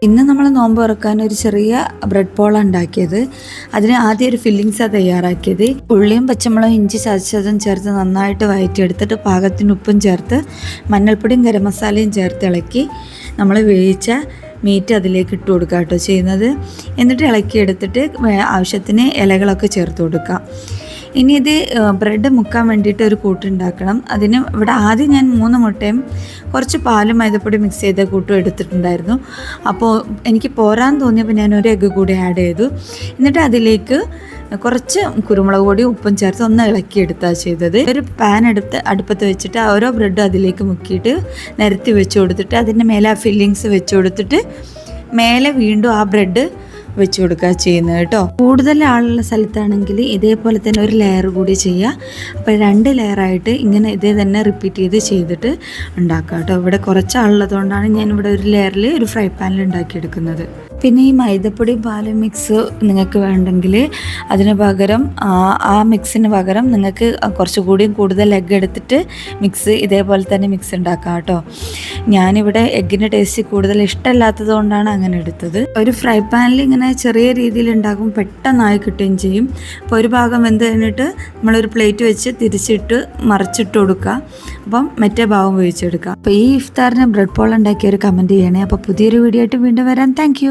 ഇന്ന് നമ്മൾ നോമ്പ് തുറക്കാൻ ഒരു ചെറിയ ബ്രെഡ് പോള ഉണ്ടാക്കിയത്. അതിന് ആദ്യം ഒരു ഫില്ലിങ്സാണ് തയ്യാറാക്കിയത്. ഉള്ളിയും പച്ചമുളകും ഇഞ്ചി ചതച്ചതും ചേർത്ത് നന്നായിട്ട് വഴറ്റിയെടുത്തിട്ട് പാകത്തിന് ഉപ്പും ചേർത്ത് മഞ്ഞൾപ്പൊടിയും ഗരം മസാലയും ചേർത്ത് ഇളക്കി നമ്മൾ വേവിച്ച മീറ്റ് അതിലേക്ക് ഇട്ട് കൊടുക്കുക കേട്ടോ ചെയ്യുന്നത്. എന്നിട്ട് ഇളക്കിയെടുത്തിട്ട് ആവശ്യത്തിന് ഇലകളൊക്കെ ചേർത്ത് കൊടുക്കാം. ഇനി ഇത് ബ്രെഡ് മുക്കാൻ വേണ്ടിയിട്ട് ഒരു കൂട്ടുണ്ടാക്കണം. അതിന് ഇവിടെ ആദ്യം ഞാൻ 3 മുട്ടയും കുറച്ച് പാലും മൈദപ്പൊടി മിക്സ് ചെയ്ത കൂട്ടും എടുത്തിട്ടുണ്ടായിരുന്നു. അപ്പോൾ എനിക്ക് പോരാൻ തോന്നിയപ്പോൾ ഞാൻ ഒരു എഗ്ഗ് കൂടി ആഡ് ചെയ്തു. എന്നിട്ട് അതിലേക്ക് കുറച്ച് കുരുമുളക് പൊടി ഉപ്പും ചേർത്ത് ഒന്ന് ഇളക്കിയെടുത്താണ് ചെയ്തത്. ഒരു പാൻ എടുത്ത് അടുപ്പത്ത് വെച്ചിട്ട് ഓരോ ബ്രെഡും അതിലേക്ക് മുക്കിയിട്ട് നിരത്തി വെച്ച് കൊടുത്തിട്ട് അതിൻ്റെ മേലെ ആ ഫില്ലിങ്സ് വെച്ച് കൊടുത്തിട്ട് മേലെ വീണ്ടും ആ ബ്രെഡ് വെച്ച് കൊടുക്കുക ചെയ്യുന്നത് കേട്ടോ. കൂടുതൽ ആളുള്ള സ്ഥലത്താണെങ്കിൽ ഇതേപോലെ തന്നെ ഒരു ലെയർ കൂടി ചെയ്യുക. അപ്പോൾ 2 ലെയറായിട്ട് ഇങ്ങനെ ഇതേ തന്നെ റിപ്പീറ്റ് ചെയ്തിട്ട് ഉണ്ടാക്കുക കേട്ടോ. ഇവിടെ കുറച്ച് ആളുള്ളതുകൊണ്ടാണ് ഞാൻ ഇവിടെ ഒരു ലെയറിൽ ഒരു ഫ്രൈ പാനിൽ ഉണ്ടാക്കിയെടുക്കുന്നത്. പിന്നെ ഈ മൈദപ്പൊടി പാലും മിക്സ് നിങ്ങൾക്ക് വേണ്ടെങ്കിൽ അതിന് പകരം ആ മിക്സിന് പകരം നിങ്ങൾക്ക് കുറച്ചുകൂടി കൂടുതൽ എഗ്ഗ് എടുത്തിട്ട് മിക്സ് ഇതേപോലെ തന്നെ മിക്സ് ഉണ്ടാക്കാം കേട്ടോ. ഞാനിവിടെ എഗ്ഗിൻ്റെ ടേസ്റ്റ് കൂടുതൽ ഇഷ്ടമല്ലാത്തത് കൊണ്ടാണ് അങ്ങനെ എടുത്തത്. ഒരു ഫ്രൈ പാനിൽ ഇങ്ങനെ ചെറിയ രീതിയിൽ ഉണ്ടാക്കും, പെട്ടെന്നായി കിട്ടുകയും ചെയ്യും. അപ്പോൾ ഒരു ഭാഗം വെന്ത് കഴിഞ്ഞിട്ട് നമ്മളൊരു പ്ലേറ്റ് വെച്ച് തിരിച്ചിട്ട് മറിച്ചിട്ട് കൊടുക്കുക. അപ്പം മറ്റേ ഭാഗം വേവിച്ചെടുക്കുക. അപ്പോൾ ഈ ഇഫ്താറിന് ബ്രെഡ് പോള ഉണ്ടാക്കിയ ഒരു കമൻറ്റ് ചെയ്യണേ. അപ്പോൾ പുതിയൊരു വീഡിയോ ആയിട്ട് വീണ്ടും വരാം. താങ്ക്